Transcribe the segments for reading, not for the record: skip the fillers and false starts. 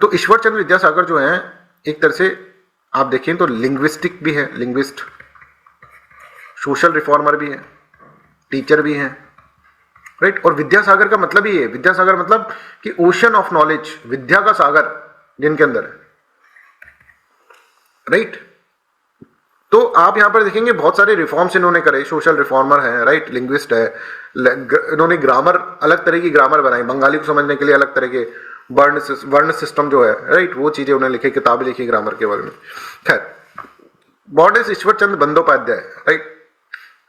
तो ईश्वर चंद्र विद्यासागर जो है एक तरह से आप देखें तो लिंग्विस्टिक भी है, लिंग्विस्ट, सोशल रिफॉर्मर भी है, टीचर भी है, राइट। और विद्यासागर का मतलब ही है, विद्यासागर मतलब कि ओशन ऑफ नॉलेज, विद्या का सागर जिनके अंदर है, राइट। तो आप यहां पर देखेंगे बहुत सारे रिफॉर्म्स इन्होंने करे, सोशल रिफॉर्मर है, राइट, लिंग्विस्ट है, इन्होंने ग्रामर, अलग तरह की ग्रामर बनाई, बंगाली को समझने के लिए अलग तरह के वर्ण सिस्टम जो है, राइट, वो चीजें उन्होंने लिखी, किताबें लिखी ग्रामर के बारे में। खैर, born is Ishwar Chandra Bandopadhyay, right,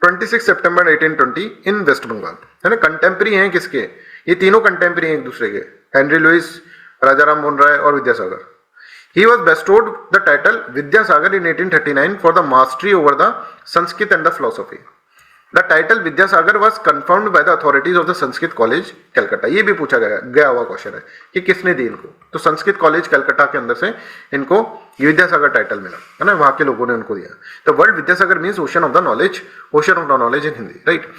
26 September 1820 in West Bengal, है ना। कंटेम्प्रेरी हैं किसके, ये तीनों कंटेम्प्रेरी हैं एक दूसरे के, हेनरी लुइस, राजाराम मोहन राय और Vidyasagar. He was bestowed the title Vidyasagar in 1839 for the mastery over the Sanskrit and the philosophy. The title Vidyasagar was confirmed by the authorities of the Sanskrit College, Calcutta. ये भी पूछा गया हुआ question है कि किसने दी इनको, तो संस्कृत कॉलेज कलकत्ता के अंदर से इनको विद्यासागर टाइटल मिला, है ना, वहां के लोगों ने उनको दिया। तो world Vidyasagar means ocean of the knowledge, ocean of the knowledge in Hindi, right.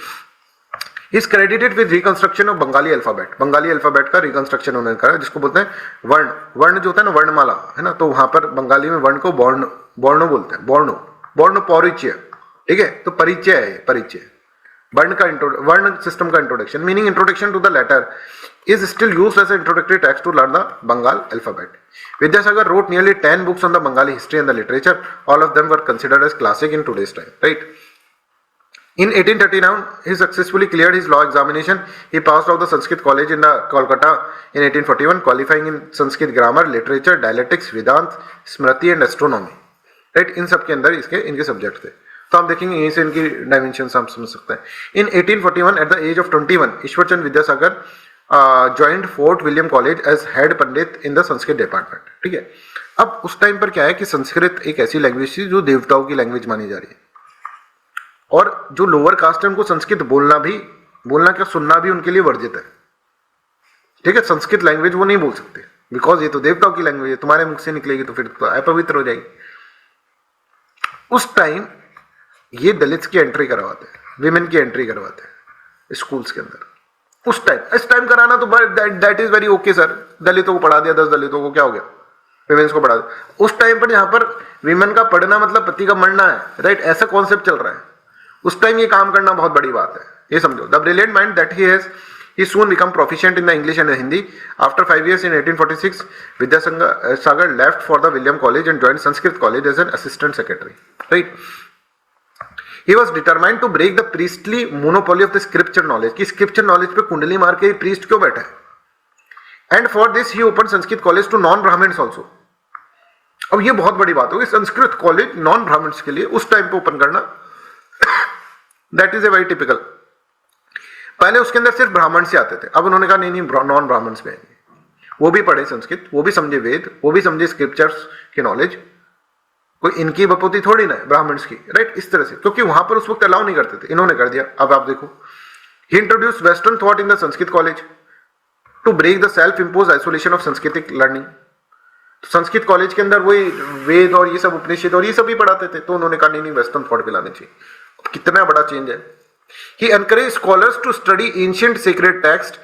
Is credited with reconstruction of Bengali alphabet, Bengali alphabet का रिकंस्ट्रक्शन उन्होंने करा, जिसको बोलते हैं वर्ण, वर्ण जो होता है ना, वर्णमाला, है ना, तो वहां पर बंगाली में वर्ण को बॉर्णो बोलते हैं, बॉर्णो परिचय, ठीक है, तो परिचय है, परिचय, वर्ण का वर्ण सिस्टम का introduction, meaning introduction to the letter, is still used as introductory text to learn the Bengal alphabet. Vidyasagar wrote nearly 10 books on the Bengali history and the literature. All of them were considered as classic in today's time, right? In 1839, he successfully cleared his law examination. He passed out the Sanskrit College in the Kolkata in 1841, qualifying in Sanskrit grammar, literature, dialectics, Vedant, Smriti and astronomy. Right? इन सब के अंदर इनके subject थे। तो आप देखेंगे यहीं से इनकी डायमेंशन हम समझ सकते हैं। In 1841, at the age of 21, Ishwar Chandra Vidyasagar joined Fort William College as head Pandit in the Sanskrit department. ठीक है। अब उस टाइम पर क्या है कि संस्कृत एक ऐसी लैंग्वेज थी जो देवताओं की लैंग्वेज मानी जा रही है, और जो लोअर कास्ट है उनको संस्कृत बोलना क्या सुनना भी उनके लिए वर्जित है, ठीक है। संस्कृत लैंग्वेज वो नहीं बोल सकते, बिकॉज ये तो देवताओं की लैंग्वेज है, तुम्हारे मुख से निकलेगी तो फिर तो अपवित्र हो जाएगी। उस टाइम ये दलित्स की एंट्री करवाते हैं, विमेन की एंट्री करवाते हैं स्कूल्स के अंदर। उस टाइम, इस टाइम कराना तो that is very okay sir, दलितों को पढ़ा दिया, 10 दलितों को क्या हो गया, विमेन्स को पढ़ा दिया। उस टाइम पर यहाँ पर विमेन का पढ़ना मतलब पति का मरना है, राइट, ऐसा कॉन्सेप्ट चल रहा है। उस टाइम ये काम करना बहुत बड़ी बात है, ये समझो। The brilliant mind that he soon become proficient in the English and the Hindi. After 5 years in 1846, Vidyasagar left for the William College and joined Sanskrit College as an assistant secretary. Right? He was determined to break the priestly monopoly of the scripture knowledge. कि scripture knowledge पे कुंडली मार के priest क्यों बैठा है? And for this he opened Sanskrit college to non-Brahmins also. अब ये बहुत बड़ी बात होगी, संस्कृत कॉलेज नॉन ब्राह्मण्स के लिए उस टाइम पे ओपन करना, that is a very typical. पहले उसके अंदर सिर्फ ब्राह्मण से आते थे, अब उन्होंने कहा नहीं नॉन ब्राह्मण्स में आएंगे, वो भी पढ़े संस्कृत, वो भी समझे वेद, वो भी समझे स्क्रिप्चर्स की नॉलेज, कोई इनकी बपोती थोड़ी ना है ब्राह्मण्स की, राइट, इस तरह से, क्योंकि वहां पर उस वक्त अलाउ नहीं करते थे, इन्होंने कर दिया। अब आप देखो, he introduce western thought in the Sanskrit college to break the self impose isolation of Sanskritic learning. Sanskrit college के अंदर वही वेद और ये सब उपनिषद और ये सब भी पढ़ाते थे, तो उन्होंने कहा नहीं वेस्टर्न थॉट भी लाने चाहिए। कितना बड़ा चेंज है। He encouraged scholars to study ancient sacred text,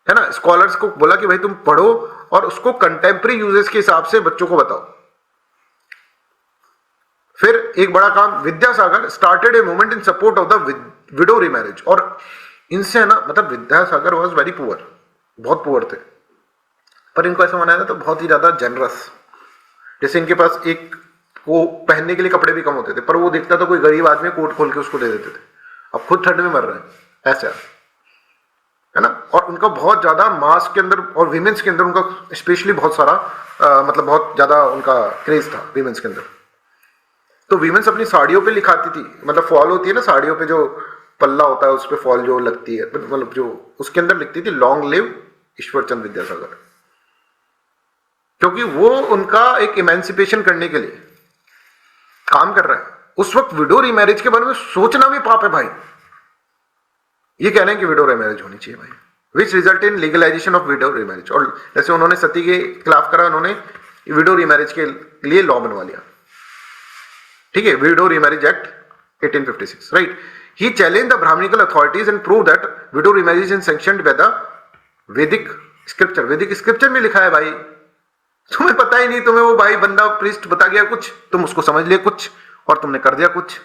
है ना, स्कॉलर्स को बोला कि भाई तुम पढ़ो और उसको कंटेम्प्रेरी यूजेस के हिसाब से बच्चों को बताओ। फिर एक बड़ा काम, Vidyasagar started a movement in support of the widow remarriage. और इनसे है ना, मतलब विद्यासागर वाज वेरी पुअर, बहुत पुअर थे, पर इनको ऐसा मनाया था तो बहुत ही ज्यादा जेनरस। जैसे इनके पास एक को पहनने के लिए कपड़े भी कम होते थे, पर वो देखता था कोई गरीब आदमी कोट खोल के उसको दे देते थे, अब खुद ठंड में मर रहे हैं, ऐसा है ना। और उनका बहुत ज्यादा मास के अंदर और विमेंस के अंदर उनका स्पेशली बहुत सारा मतलब बहुत ज्यादा उनका क्रेज था विमेंस के अंदर। तो विमेंस अपनी साड़ियों पे लिखाती थी, मतलब फॉल होती है ना साड़ियों पे, जो पल्ला होता है उस पर फॉल जो लगती है, मतलब जो उसके अंदर लिखती थी लॉन्ग लिव ईश्वर चंद्र विद्यासागर, क्योंकि वो उनका एक इमेंसिपेशन करने के लिए काम कर रहा है। उस वक्त विडो रीमैरिज के बारे में सोचना भी पाप है भाई। ये कह रहे हैं कि विडो रीमैरिज होनी चाहिए भाई, which result in legalisation of window remarriage. और जैसे उन्होंने सती के खिलाफ करा, उन्होंने विडो रीमैरिज के लिए लॉ बनवा लिया, ठीक है, widow remarriage act 1856, right. He challenge the Brahmanical authorities and prove that widow remarriage is sanctioned by the Vedic scripture. Vedic scripture में लिखा है भाई, तुम पता ही नहीं तुम्हें, वो भाई बंदा प्रीस्ट बता गया कुछ, तुम उसको समझ लिया कुछ और तुमने कर दिया कुछ।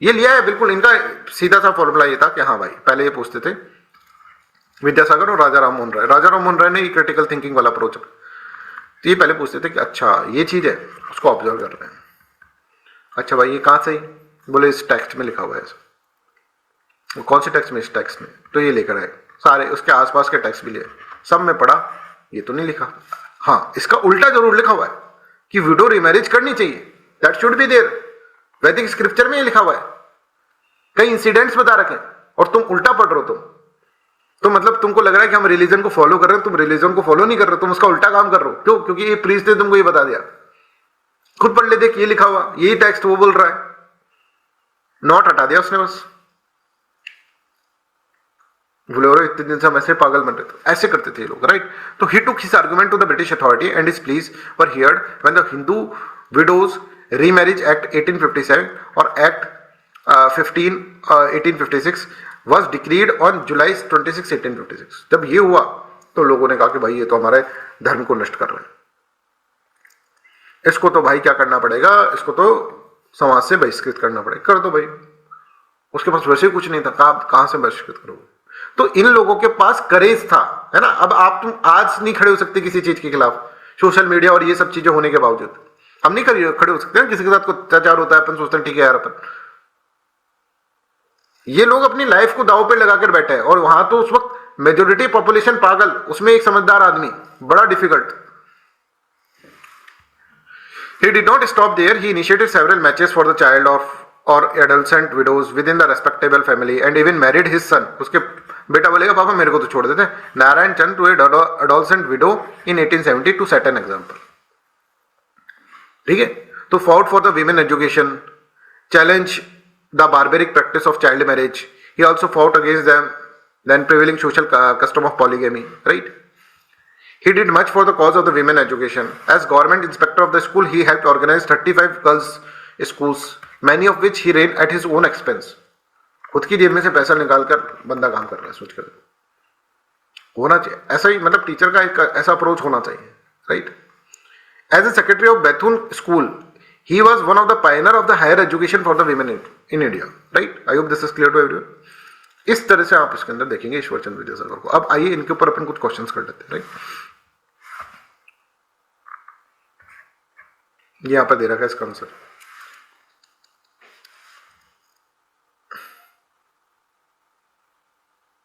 ये लिया है बिल्कुल, इनका सीधा सा फॉर्मूला ये था कि हाँ भाई, पहले ये पूछते थे विद्यासागर और राजा राम मोहन राय, राजा राम मोहन राय ने क्रिटिकल थिंकिंग वाला अप्रोच, तो ये पहले पूछते थे कि अच्छा ये चीज है, उसको ऑब्जर्व कर रहे हैं, अच्छा भाई ये कहाँ से ही, बोले इस टेक्स्ट में लिखा हुआ है। कौन से टेक्स्ट में? इस टेक्स्ट में, तो ये लेकर आए सारे, उसके आसपास के टेक्स्ट भी लिए, सब में पढ़ा, ये तो नहीं लिखा। हाँ, इसका उल्टा जरूर लिखा हुआ है कि विडो रिमैरिज करनी चाहिए, दैट शुड बी देयर, वैदिक स्क्रिप्चर में ये लिखा हुआ है, कई इंसिडेंट्स बता रखे और तुम उल्टा पढ़ रहे हो। तो मतलब तुमको लग रहा है कि हम रिलीजन को फॉलो कर रहे हो, तुम रिलीजन को फॉलो नहीं कर रहे हो, तुम उसका उल्टा काम कर रहे हो। क्यों? क्योंकि ये प्रीस्ट ने तुमको ये बता दिया। खुद पढ़ ले, देख ये लिखा हुआ, यही टेक्स्ट वो बोल रहा है, नॉट हटा दिया उसने बस। बोले और इतने दिन से हम ऐसे पागल बन रहे थे, ऐसे करते थे ये लोग, राइट। तो he took his argument to the British authority and his pleas were heard when the Hindu widows remarriage act 1857 और act 1856 was decreed on July 26, 1856। जब ये हुआ तो लोगों ने कहा कि भाई ये तो हमारे धर्म को नष्ट कर रहे हैं, इसको तो भाई क्या करना पड़ेगा, इसको तो समाज से बहिष्कृत करना पड़ेगा। कर दो भाई, उसके पास वैसे कुछ नहीं था, कहां से बहिष्कृत करोगे। तो इन लोगों के पास करेज था, है ना। अब आप तुम आज नहीं खड़े हो सकते किसी चीज के खिलाफ, सोशल मीडिया और ये सब चीजें होने के बावजूद हम नहीं खड़े हो सकते हैं। किसी के साथ कोई अत्याचार होता है, अपन सोचते हैं ठीक है यार अपन, ये लोग अपनी लाइफ को दांव पे लगाकर बैठे हैं, और वहां तो उस वक्त मेजोरिटी पॉपुलेशन पागल, उसमें एक समझदार आदमी, बड़ा difficult. He did not stop there. He initiated several matches for the child of or adolescent widows within the respectable family and even married his son। उसके बेटा बोलेगा पापा मेरे को तो छोड़ देते, Narayan Chand to a adolescent widow in 1870 to set an example। ठीक है, तो fought for the women education, challenge the barbaric practice of child marriage। He also fought against them then prevailing social custom of polygamy, right। He did much for the cause of the women education। As government inspector of the school, he helped organize 35 girls schools, many of which he ran at his own expense। खुद की जेब में से पैसा निकालकर बंदा काम कर रहा है, सोच कर। होना चाहिए ऐसा ही, मतलब टीचर का एक ऐसा अप्रोच होना चाहिए, right. As a secretary of Bethune school, he was one of the pioneer of the higher education for the women in India, right। I hope this is clear to everyone। इस तरह से आप इसके अंदर देखेंगे ईश्वर चंद्र विद्यासागर को। अब आइए इनके ऊपर अपन कुछ क्वेश्चंस कर लेते हैं, राइट। ये यहां पर दे रखा है इसका आंसर।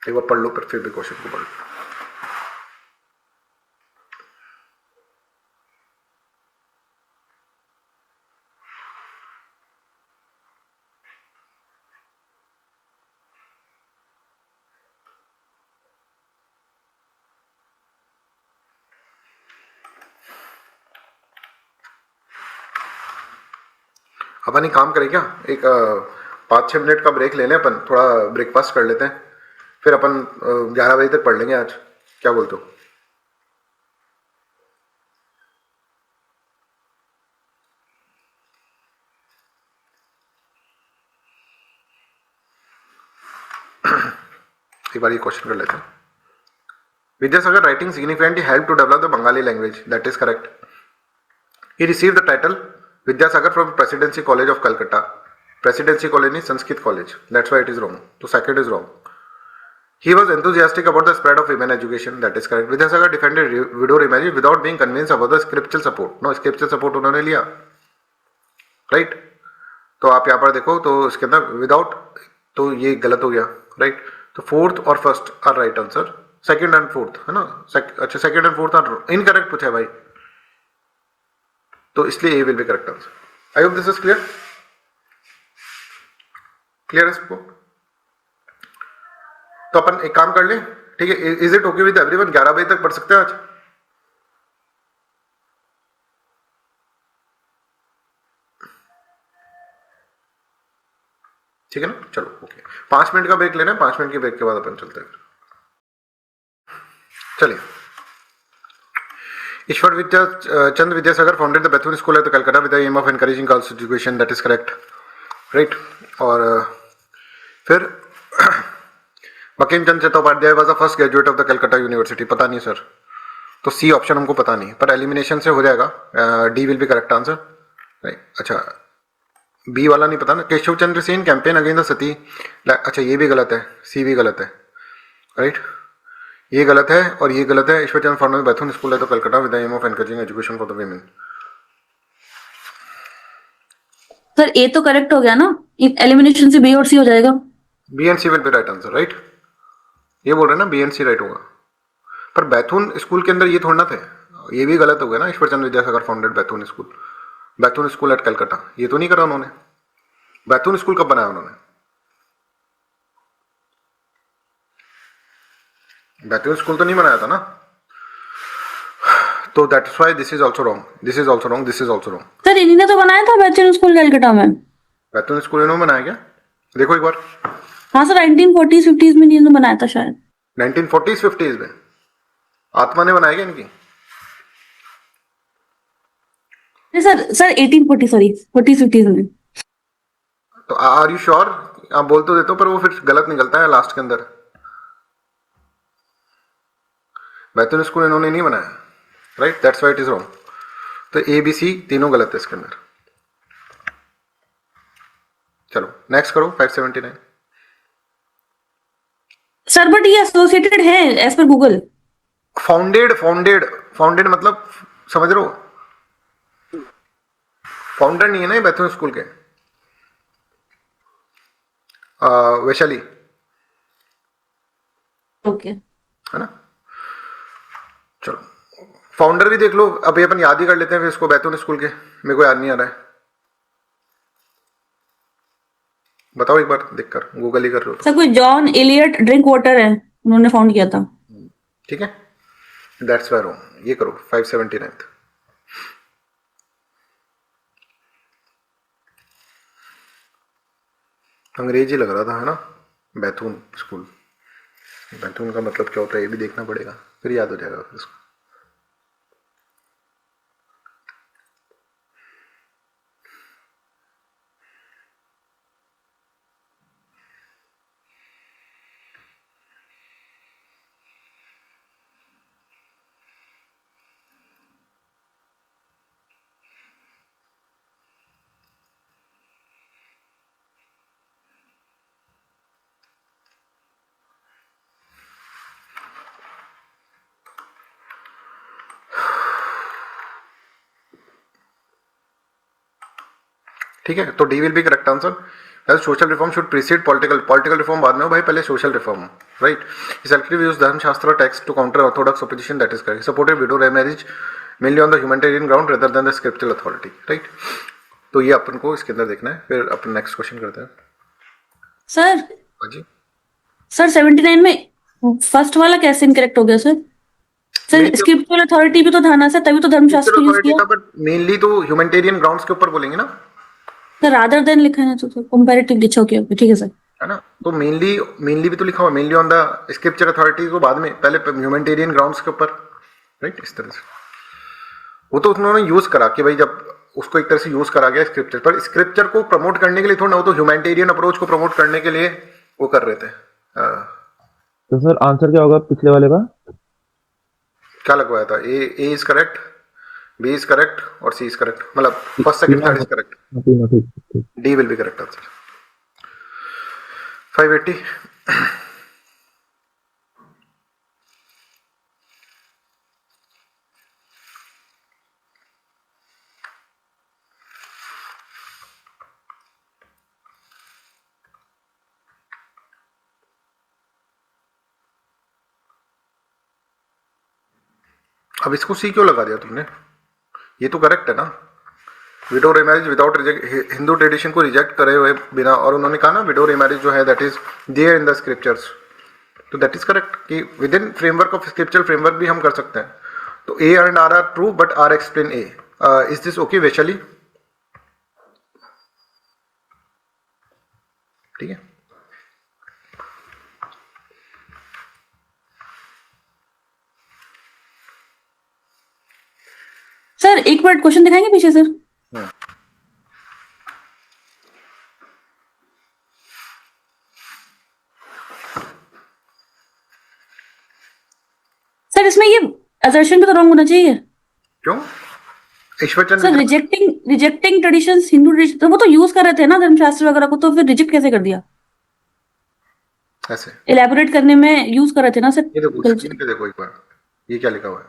एक बार पढ़ लो, फिर भी क्वेश्चन को पढ़ लो। अपन एक काम करें क्या, एक 5-6 मिनट का ब्रेक ले लें अपन, थोड़ा ब्रेकफास्ट कर लेते हैं, फिर अपन 11 बजे तक पढ़ लेंगे आज, क्या बोलते हो? एक बार ये क्वेश्चन कर लेते हैं। Vidyasagar writing significantly help to develop the Bengali language, that is correct. He received the title Vidyasagar from Presidency College of Calcutta। Presidency College नहीं, Sanskrit college, that's why it is wrong। तो second is wrong। He was enthusiastic about the spread of women education, that is correct। Vidyasagar defended widow remarriage without being convinced about the scriptural support। No, scriptural support उन्होंने लिया, right। तो आप यहाँ पर देखो तो इसके अंदर विदाउट, तो ये गलत हो गया, राइट। तो फोर्थ और first are right answer, second and fourth है ना। अच्छा, second and fourth are incorrect पूछा है भाई, तो इसलिए A will be correct answer. I hope this is clear, clear है सबको। तो अपन एक काम कर लें, ठीक है। Is it okay with everyone? 11 बजे तक पढ़ सकते हैं आज? ठीक है ना, चलो ओके। 5 मिनट का ब्रेक लेना है, 5 मिनट के ब्रेक के बाद अपन चलते हैं। चलिए, Ishwar Chandra Vidyasagar founded the Bethune school at Calcutta with the aim of encouraging girls education, that is correct, right. और फिर Bankim Chandra Chattopadhyay was the first graduate of the Calcutta university, पता नहीं सर, तो सी ऑप्शन हमको पता नहीं, पर एलिमिनेशन से हो जाएगा. D will be correct answer. Right. अच्छा, बी वाला नहीं पता ना. Keshav Chandra Sen campaign against the सती. अच्छा, ये भी गलत है, सी भी गलत है. राइट. ये गलत है और ये गलत है. ईश्वर चंद्र फडणवीस बैथुन स्कूल है तो Calcutta with the aim of encouraging education for the women. Sir A तो करेक्ट हो गया ना, एलिमिनेशन से बी और सी हो जाएगा. B and C will be right answer. Right. ये बोल रहे हैं ना, बी एंड सी राइट होगा. पर बैथुन स्कूल के अंदर ये थोड़ा ना थे. ये भी गलत हो गया ना. Ishwar Chandra Vidyasagar founded Bethune school. Bethune school at Calcutta ये तो नहीं करा उन्होंने. बैथुन स्कूल कब बनाया उन्होंने? बैथुन स्कूल तो नहीं बनाया था ना. तो that's why this is also wrong, this is also wrong, this is also wrong. Sir इन्हीं ने तो बनाया था बैचलर स्कूल कलकत्ता में. बैथुन स्कूल इन्होंने बनाया क्या? देखो एक बार. हाँ सर, 1940s 50s में इन्होंने बनाया था शायद. 1940s 50s में आत्मा ने बनाया क्या इनकी? नहीं सर 1840, सॉरी 40s 50s में. तो आर यू श्योर? आप बोल तो देते हो पर वो फिर गलत निकलता है लास्ट के अंदर. बैथुन स्कूल इन्होंने नहीं बनाया. Right. That's why it is wrong. तो ए बी सी तीनों गलत है इसके अंदर. चलो नेक्स्ट करो. 579. सर बट ये एसोसिएटेड है एज पर गूगल. फाउंडेड फाउंडेड फाउंडेड मतलब समझ रहे हो. फाउंडर नहीं है ना ये बैथुन स्कूल के. वैशाली ओके. है ना. चलो फाउंडर भी देख लो. अब ये अपन याद ही कर लेते हैं फिर इसको. बैथुन स्कूल के मेरे को याद नहीं आ रहा है. बताओ एक बार देखकर. गूगल ही कर रहे हो तो. सर कोई जॉन एलियट ड्रिंक वाटर है, उन्होंने फाउंड किया था. ठीक है. That's why wrong. ये करो 579. अंग्रेजी लग रहा था है ना. बैथुन स्कूल. बैथुन का मतलब क्या होता है ये भी देखना पड़ेगा, फिर याद हो जाएगा फिर इसको. ठीक है. तो D will be correct answer. Social reform should precede political. Political reform बाद में हो भाई, पहले social reform. Right. Selective use Dharmashastra text to counter orthodox opposition. That is correct. Supported widow marriage mainly on the humanitarian ground rather than the scriptural authority. Right. तो ये अपन को इसके अंदर देखना है. फिर अपन नेक्स्ट क्वेश्चन करते हैं. सर हाँ जी. सर 79 में फर्स्ट वाला कैसे इनकरेक्ट हो गया सर? सर स्क्रिप्चुरल अथॉरिटी भी तो था ना सर, तभी तो धर्मशास्त्र यूज किया. पर मेनली तो ह्यूमैनिटेरियन ग्राउंड्स के ऊपर बोलेंगे ना. सर रादर देन लिखा है तो कंपैरेटिव लिखा. ओके ओके ठीक है सर. है ना. तो मेनली मेनली भी तो लिखा हुआ mainly on the scripture authority को बाद में, पहले ह्यूमैनिटेरियन ग्राउंड्स के ऊपर. राइट. इस तरह से वो तो उन्होंने यूज करा कि भाई जब उसको एक तरह से यूज करा गया स्क्रिप्चर, पर स्क्रिप्चर को प्रमोट करने के लिए थोड़ा, वो तो ह्यूमैनिटेरियन अप्रोच को प्रमोट करने के लिए वो कर रहे थे. तो सर आंसर क्या होगा पिछले वाले का? क्या लगवाया था? A is correct, B is correct और सी इज करेक्ट. मतलब first second third is correct. ठीक. D will be correct answer. 580. अब इसको सी क्यों लगा दिया तुमने? ये तो करेक्ट है ना. Window remarriage without Hindu tradition को रिजेक्ट करे हुए बिना, और उन्होंने कहा ना विडो रिमैरिज जो है that is there in the scriptures. तो दैट इज करेक्ट कि within framework of scriptural framework भी हम कर सकते हैं. तो A and R true but R explain A. Is this okay Vaishali? ठीक है. सर एक मिनट क्वेश्चन दिखाएंगे पीछे सर. सर इसमें ये असर्शन भी तो रॉन्ग होना चाहिए क्यों? Ishwar Chandra sir. Rejecting traditions, Hindu tradition, तो वो तो यूज कर रहे थे ना धर्मशास्त्र वगैरह को, तो फिर रिजेक्ट कैसे कर दिया? ऐसे इलेबोरेट करने में यूज कर रहे थे ना सर। ये देखो, स्क्रीन पे देखो एक बार, ये क्या लिखा हुआ है,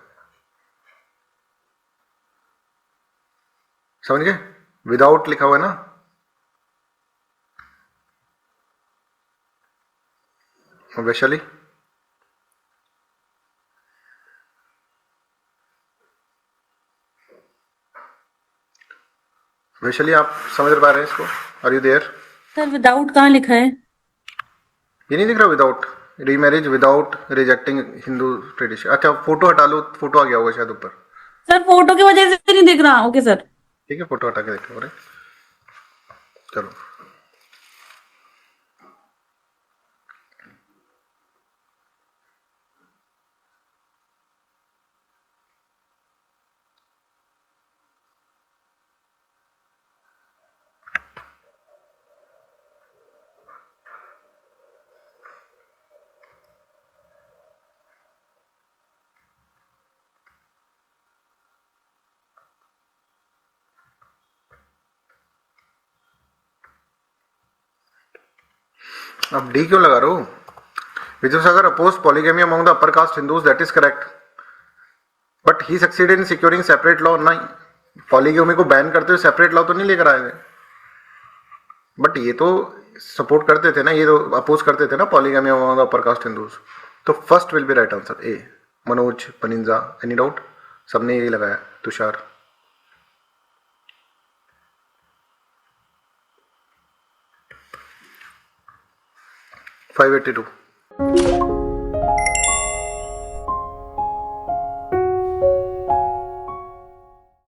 समझ गए? विदाउट लिखा हुआ है ना, वैशाली वैशाली आप समझ पा रहे हैं इसको? Are you there? Sir without कहाँ लिखा है? ये नहीं दिख रहा without remarriage, without rejecting Hindu tradition. अच्छा फोटो हटा लो, फोटो आ गया होगा शायद ऊपर। सर फोटो की वजह से नहीं दिख रहा। Okay sir. ठीक है, फोटो हटा के देखो। अरे चलो, अब डी क्यों लगा रहे हो? विजयसागर opposed polygamy among the upper caste Hindus, that is correct, but he succeeded in securing separate law। नहीं, पॉलीगेमी को बैन करते हुए सेपरेट लॉ तो नहीं लेकर आए थे, बट ये तो सपोर्ट करते थे ना, ये तो अपोज करते थे ना polygamy among the upper caste Hindus. तो first will be right answer A. Manoj Paninja, any doubt? सबने यही लगाया। तुषार, फाइव 582।